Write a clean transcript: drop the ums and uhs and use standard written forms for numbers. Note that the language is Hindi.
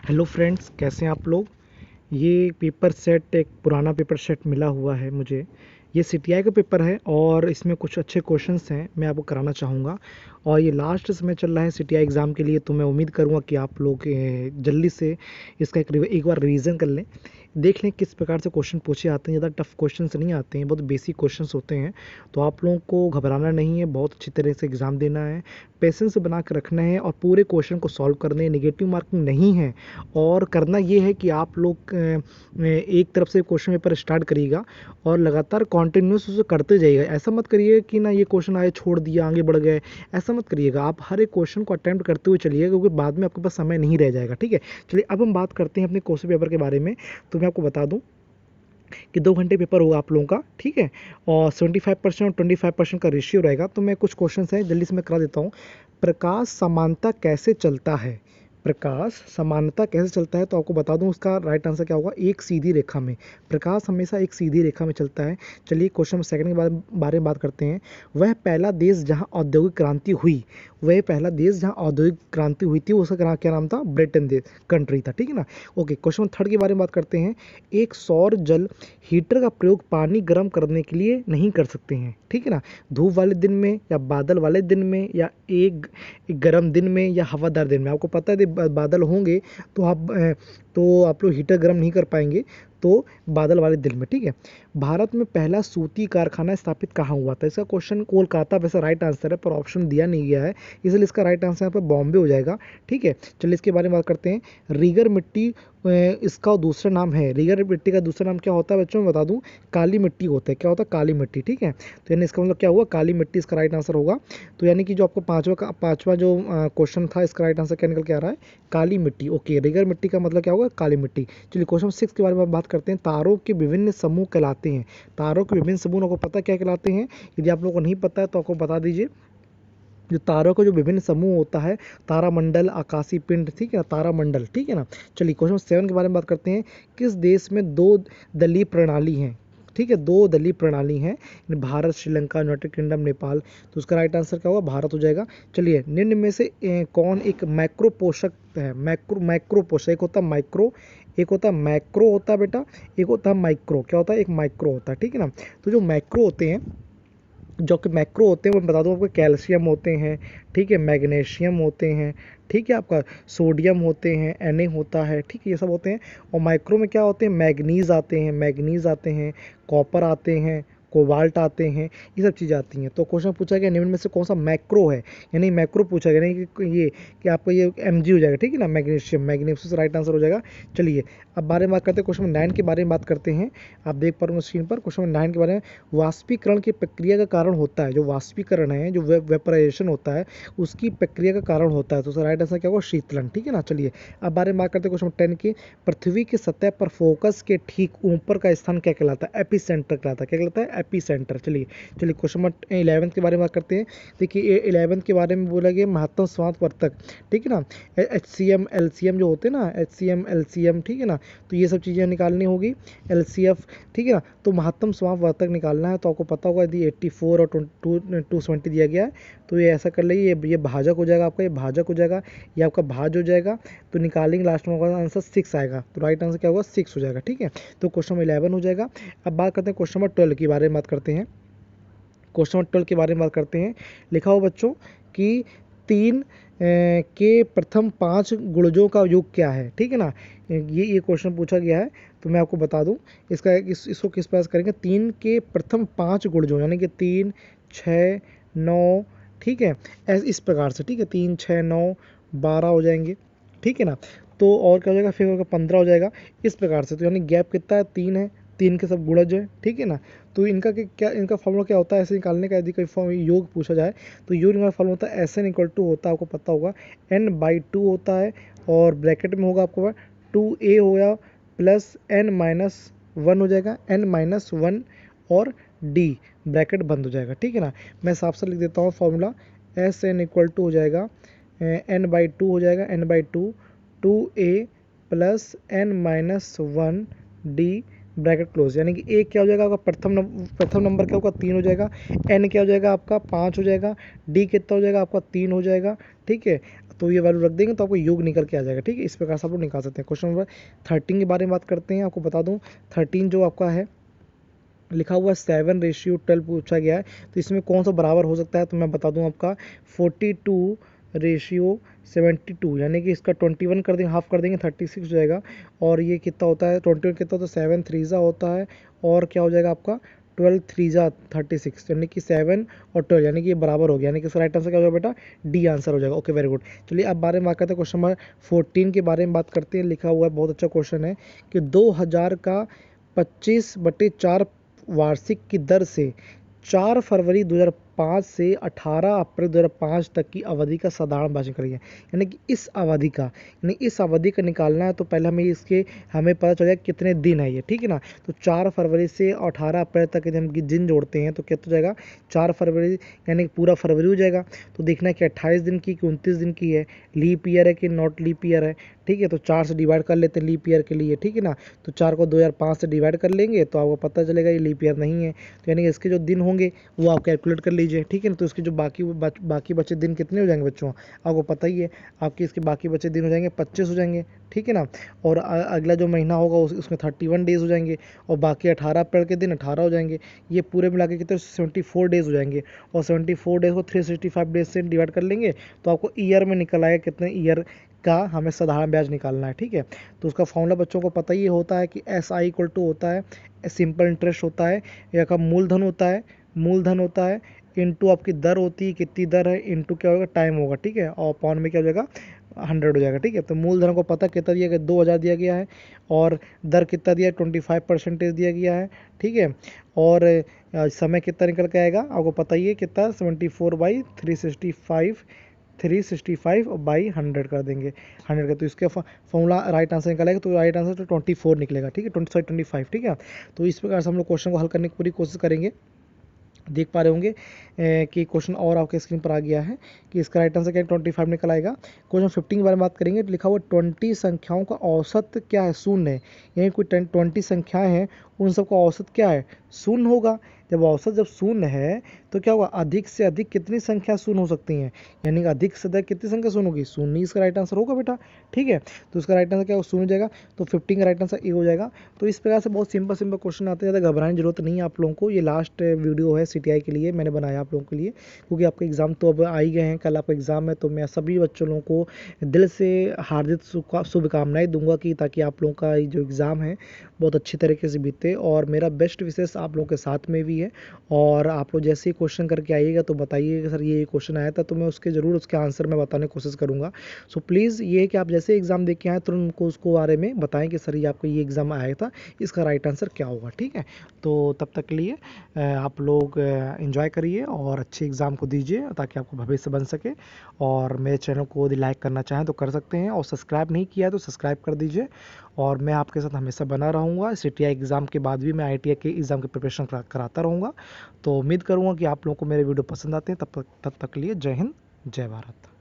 हेलो फ्रेंड्स, कैसे हैं आप लोग। ये पेपर सेट एक पुराना पेपर सेट मिला हुआ है मुझे। ये सीटीआई का पेपर है और इसमें कुछ अच्छे क्वेश्चंस हैं, मैं आपको कराना चाहूँगा। और ये लास्ट समय चल रहा है सीटीआई एग्ज़ाम के लिए, तो मैं उम्मीद करूँगा कि आप लोग जल्दी से इसका एक बार रिवीजन कर लें, देख लें किस प्रकार से क्वेश्चन पूछे आते हैं। ज़्यादा टफ क्वेश्चन नहीं आते हैं, बहुत बेसिक क्वेश्चंस होते हैं। तो आप लोगों को घबराना नहीं है, बहुत अच्छी तरह से एग्ज़ाम देना है, पेशेंस बना कर रखना है और पूरे क्वेश्चन को सॉल्व करने, नेगेटिव मार्किंग नहीं है। और करना ये है कि आप लोग एक तरफ से क्वेश्चन पेपर स्टार्ट करिएगा और लगातार कंटिन्यूस उसे करते जाइएगा। ऐसा मत करिए कि ना ये क्वेश्चन आए छोड़ दिया आगे बढ़ गए, ऐसा मत करिएगा। आप हर एक क्वेश्चन को अटेम्प्ट करते हुए चलिएगा, क्योंकि बाद में आपके पास समय नहीं रह जाएगा। ठीक है, चलिए अब हम बात करते हैं अपने क्वेश्चन पेपर के बारे में। तो मैं आपको बता दूं कि 2 घंटे पेपर होगा आप लोगों का, ठीक है, और 75% और 25% का रेशियो रहेगा। तो मैं कुछ क्वेश्चन हैं जल्दी से मैं करा देता हूँ। प्रकाश समानता कैसे चलता है? प्रकाश समानता कैसे चलता है, तो आपको बता दूं उसका राइट आंसर क्या होगा। एक सीधी रेखा में। प्रकाश हमेशा एक सीधी रेखा में चलता है। चलिए क्वेश्चन सेकंड के बारे में बात करते हैं। वह पहला देश जहां औद्योगिक क्रांति हुई, वह पहला देश जहां औद्योगिक क्रांति हुई थी, उसका क्या नाम था? ब्रिटेन देश कंट्री था, ठीक है ना। ओके, क्वेश्चन थर्ड के बारे में बात करते हैं। एक सौर जल हीटर का प्रयोग पानी गर्म करने के लिए नहीं कर सकते हैं, ठीक है ना। धूप वाले दिन में या बादल वाले दिन में या एक गर्म दिन में या हवादार दिन में। आपको पता है बादल होंगे तो आप लोग हीटर गर्म नहीं कर पाएंगे, तो बादल वाले दिन में, ठीक है। भारत में पहला सूती कारखाना स्थापित कहाँ हुआ था? इसका क्वेश्चन कोलकाता वैसे राइट आंसर है, पर ऑप्शन दिया नहीं गया है, इसलिए इसका राइट आंसर यहाँ पर बॉम्बे हो जाएगा, ठीक है। चलिए इसके बारे में बात करते हैं। रीगर मिट्टी इसका दूसरा नाम है। रीगर मिट्टी का दूसरा नाम क्या होता है बच्चों? मैं बता दूं, काली मिट्टी होता है। क्या होता है? काली मिट्टी, ठीक है। तो यानी इसका मतलब क्या हुआ? काली मिट्टी इसका राइट आंसर होगा। तो यानी कि जो आपको पांचवा जो क्वेश्चन था, इसका राइट आंसर क्या निकल के आ रहा है? काली मिट्टी। ओके, रीगर मिट्टी का मतलब क्या होगा? काली मिट्टी। चलिए क्वेश्चन 6 के बारे में बात करते हैं। तारों के विभिन्न समूह कहलाते हैं। तारों के विभिन्न समूह आपको पता क्या कहलाते हैं? यदि आप लोगों को नहीं पता है तो आपको बता दीजिए। जो तारों का जो विभिन्न समूह होता है, तारामंडल, आकाशीय पिंड, ठीक है ना, तारामंडल, ठीक है ना। चलिए क्वेश्चन 7 के बारे में बात करते हैं। किस देश में 2 दलीय प्रणाली है? ठीक है, 2 दलीय प्रणाली है। Bharat, Sri Lanka, United kingdom, Nepal. तो उसका राइट आंसर क्या होगा? भारत हो जाएगा। चलिए, निम्न में से कौन एक मैक्रो पोषक है? मैक्रो पोषक, एक होता है माइक्रो, एक होता है मैक्रो होता है बेटा, एक होता है माइक्रो। क्या होता है? एक माइक्रो होता है, ठीक है ना। तो जो मैक्रो होते हैं, जो कि मैक्रो होते हैं, मैं बता दूं आपको, कैल्शियम होते हैं, ठीक है, मैग्नीशियम होते हैं, ठीक है, आपका सोडियम होते हैं, Na होता है, ठीक है, ये सब होते हैं। और माइक्रो में क्या होते हैं? मैग्नीज आते हैं, कॉपर आते हैं, कोबाल्ट आते हैं, ये सब चीज़ें आती हैं। तो क्वेश्चन पूछा गया निम्न में से कौन सा मैक्रो है, यानी मैक्रो पूछा गया, नहीं कि ये कि आपको ये Mg हो जाएगा, ठीक है ना, मैग्नीशियम से राइट आंसर हो जाएगा। चलिए अब बारे में बात करते हैं, क्वेश्चन 9 के बारे में बात करते हैं। आप देख पा रहे हो स्क्रीन पर क्वेश्चन 9 के बारे में। वाष्पीकरण की प्रक्रिया का कारण होता है, जो वाष्पीकरण है, जो वेपराइजेशन होता है, उसकी प्रक्रिया का कारण होता है। तो उसका राइट आंसर क्या होगा? शीतलन, ठीक है ना। चलिए अब बारे में बात करते हैं क्वेश्चन 10 की। पृथ्वी की सतह पर फोकस के ठीक ऊपर का स्थान क्या कहलाता है? एपी सेंटर कहलाता है। क्या कहलाता है? AP centre. चलिए क्वेश्चन नंबर 11 के बारे में बात करते हैं। देखिए 11 के बारे में बोला गया महत्तम समांत वर्तक, ठीक है ना, HCM LCM जो होते हैं ना, HCM LCM, ठीक है ना। तो ये सब चीज़ें निकालनी होगी, LCF, ठीक है ना। तो महत्तम समांत वर्तक निकालना है, तो आपको पता होगा यदि 84 और 220 दिया गया है, तो ये ऐसा कर लेंगे, ये भाजक हो जाएगा आपका, ये भाजक हो जाएगा, ये आपका भाज हो जाएगा। तो निकालेंगे, लास्ट में होगा आंसर 6 आएगा। तो राइट आंसर क्या होगा? 6 हो जाएगा, ठीक है। तो क्वेश्चन नंबर 11 हो जाएगा। अब बात करते हैं क्वेश्चन नंबर 12 के बारे में बात करते हैं। क्वेश्चन नंबर 12 के बारे में बात करते हैं। लिखा हो बच्चों कि 3 के प्रथम 5 गुणजों का योग क्या है, ठीक है ना। ये क्वेश्चन पूछा गया है, तो मैं आपको बता दूं इसको किस प्रकार करेंगे। 3 के प्रथम 5 गुणजों, यानी कि 3, 6, 9, ठीक है, इस प्रकार से, ठीक है, 3, 6, 9, 12 हो जाएंगे, ठीक है ना। तो और क्या हो जाएगा? फिर 15 हो जाएगा, इस प्रकार से। तो यानी गैप कितना है? 3 है, 3 के सब गुणज है, ठीक है ना। तो इनका फॉर्मूला क्या होता है ऐसे निकालने का? यदि कोई योग पूछा जाए तो योग का फॉर्मूला होता है SN = होता है, आपको पता होगा, N/2 होता है, और ब्रैकेट में होगा आपको 2A होगा प्लस N-1 हो जाएगा, N-1 और D ब्रैकेट बंद हो जाएगा, ठीक है ना। मैं साफ साफ लिख देता हूँ फॉर्मूला। SN = हो जाएगा N/2 हो जाएगा, N/2 2A plus N-1 D bracket close. यानी कि ए क्या हो जाएगा आपका? प्रथम नंबर क्या होगा? 3 हो जाएगा। एन क्या हो जाएगा आपका? 5 हो जाएगा। डी कितना हो जाएगा आपका? 3 हो जाएगा, ठीक है। तो ये वैल्यू रख देंगे तो आपको योग निकल के आ जाएगा। ठीक है, इस प्रकार से आप लोग निकाल सकते हैं। क्वेश्चन नंबर 13 के बारे में बात करते हैं। आपको बता दूं 13 जो आपका है लिखा हुआ 7:12 पूछा गया है, तो इसमें कौन सा बराबर हो सकता है, तो मैं बता दूं आपका 42:72, यानी कि इसका 21 कर देंगे, हाफ कर देंगे 36 हो जाएगा। और ये कितना होता है 21 कितना होता है 7 3 होता है, और क्या हो जाएगा आपका 12 3 36, यानी कि 7 और 12 यानी कि ये बराबर हो गया, यानी कि इसका राइट आंसर क्या हो जाएगा बेटा, डी आंसर हो जाएगा। Okay very good. चलिए अब बारे में बात करते हैं, क्वेश्चन नंबर 14 के बारे में बात करते हैं। लिखा हुआ है, बहुत अच्छा क्वेश्चन है कि 2000 का 25/4 वार्षिक की दर से 4 फरवरी 2005 से 18 अप्रैल 2005 तक की अवधि का साधारण भाषण करिए। यानी कि इस अवधि का निकालना है, तो पहले हमें पता चल जाएगा कितने दिन है ये। ठीक है ना, तो 4 फरवरी से 18 अप्रैल तक यदि हम दिन जोड़ते हैं तो कितना हो जाएगा 4 फरवरी, यानी कि पूरा फरवरी हो जाएगा। तो देखना है कि 28 दिन की 29 दिन की है, लीप ईयर है कि नॉट लीप ईयर है। ठीक है, तो 4 से डिवाइड कर लेते हैं लीप ईयर के लिए। ठीक है ना, तो 4 को 2005 से डिवाइड कर लेंगे तो आपको पता चलेगा ये लीप ईयर नहीं है। तो यानी कि इसके जो दिन होंगे वो आप कैलकुलेट कर लीजिए। ठीक है ना, तो इसके जो बाकी बचे दिन कितने हो जाएंगे बच्चों, आपको पता ही है, आपके इसके बाकी बचे दिन हो जाएंगे 25 हो जाएंगे। ठीक है ना, और अगला जो महीना होगा उसमें 31 डेज हो जाएंगे, और बाकी 18 अप्रैल के दिन 18 हो जाएंगे। ये पूरे मिला के कितने 74 डेज हो जाएंगे, और 74 डेज को 365 डेज से डिवाइड कर लेंगे तो आपको ईयर में निकल आएगा कितने ईयर का हमें साधारण ब्याज निकालना है। ठीक है, तो उसका फॉर्मूला बच्चों को पता ही होता है कि SI इक्वल टू होता है सिंपल इंटरेस्ट होता है, या का मूलधन होता है इनटू आपकी दर होती है, कितनी दर है इनटू क्या होगा टाइम होगा। ठीक है, और पॉन में क्या हो जाएगा 100 हो जाएगा। ठीक है, तो मूलधन को पता कितना दिया गया 2000 दिया गया है, और दर कितना दिया है 25% दिया गया है। ठीक है, और समय कितना निकल के आएगा आपको पता ही है कितना 74/365 कर देंगे 100 का, तो इसका फॉर्मूला राइट आंसर निकलेगा, तो राइट आंसर तो 24 निकलेगा। ठीक है, 25। ठीक है, तो इस प्रकार से हम लोग क्वेश्चन को हल करने की पूरी कोशिश करेंगे। देख पा रहे होंगे कि क्वेश्चन और आपके स्क्रीन पर आ गया है कि इसका राइट आंसर क्या 25 निकल आएगा। क्वेश्चन 15 के बारे में बात करेंगे, तो लिखा हुआ 20 संख्याओं का औसत क्या है, शून्य है। यानी कोई 20 संख्याएं हैं, उन सबका औसत क्या है, शून्य होगा। जब शून्य है तो क्या होगा, अधिक से अधिक कितनी संख्या शून्य हो सकती हैं, यानी कि अधिक से अधिक कितनी संख्या शून्य होगी, शून्य इसका राइट आंसर होगा बेटा। ठीक है, तो इसका राइट आंसर क्या शून्य हो जाएगा, तो 15 का राइट आंसर ए हो जाएगा। तो इस प्रकार से बहुत सिंपल क्वेश्चन आते हैं, ज़्यादा घबराने की जरूरत नहीं है आप लोगों को। ये लास्ट वीडियो है CTI के लिए मैंने बनाया आप लोगों के लिए, क्योंकि आपके एग्ज़ाम तो अब आ ही गए हैं, कल आपका एग्ज़ाम है। तो मैं सभी बच्चों लोगों को दिल से हार्दिक शुभकामनाएं दूंगा कि ताकि आप लोगों का जो एग्ज़ाम है बहुत अच्छी तरीके से बीते, और मेरा बेस्ट विशेष आप लोगों के साथ में भी है। और आप लोग जैसे ही क्वेश्चन करके आइएगा तो बताइएगा सर ये क्वेश्चन आया था, तो मैं उसके आंसर मैं बताने की कोशिश करूँगा। सो प्लीज़ ये है कि आप जैसे एग्ज़ाम दे के आए तुरंत उनको उसको बारे में बताएं कि सर ये आपको ये एग्ज़ाम आया था, इसका राइट आंसर क्या होगा। ठीक है, तो तब तक के लिए आप लोग एंजॉय करिए और अच्छे एग्ज़ाम को दीजिए ताकि आपको भविष्य बन सके। और मेरे चैनल को यदि लाइक करना चाहें तो कर सकते हैं, और सब्सक्राइब नहीं किया है तो सब्सक्राइब कर दीजिए। और मैं आपके साथ हमेशा बना रहूँगा, CTI एग्ज़ाम के बाद भी मैं ITI के एग्ज़ाम की प्रिपरेशन कराता रहूँगा। तो उम्मीद करूँगा कि आप लोगों को मेरे वीडियो पसंद आते हैं। तब तक के लिए जय हिंद, जय भारत।